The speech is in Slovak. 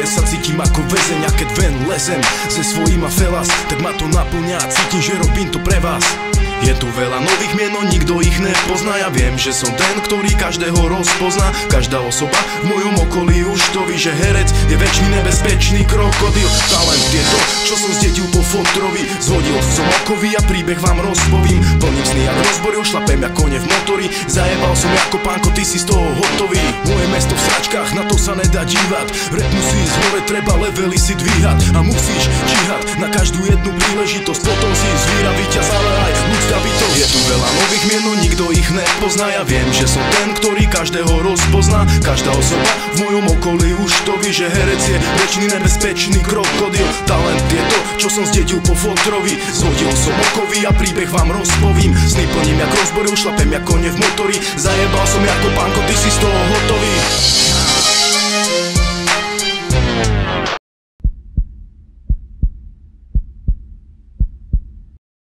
Ja sa cítim ako väzeň, a keď ven lezem se svojím a felas, tak ma to naplňa a cítim, že robím to pre vás. Je tu veľa nových mien, no nikto ich nepozná. Ja viem, že som ten, ktorý každého rozpozná. Každá osoba v mojom okolí už to ví, že herec je väčší nebezpečný krokodil. Talent je to, čo som zdedil po fotrovi. Zhodil som okovy a príbeh vám rozpovím. Plním sny jak rozboril, šlapem jak kone v motori. Zajebal som ako pánko, ty si z toho hotový. Moje mesto v sračkách, na to sa nedá dívať. Rap musí ísť hore, treba levely si dvíhať. A musíš číhať na každú jednu príležitosť. Potom si zvíra víťaz, ale aj ľudí. Je tu veľa nových mien, no nikto ich nepozná. Ja viem, že som ten, ktorý každého rozpozná. Každá osoba v mojom okolí už to ví, že herec je väčší nebezpečný krokodil. Talent je to, čo som zdedil po fotrovi. Zhodil som okovy a príbeh vám rozpovím. Sny plním jak rozboril, šlapem jak kone v motori. Zajebal som ako pánko, ty si z toho hotový.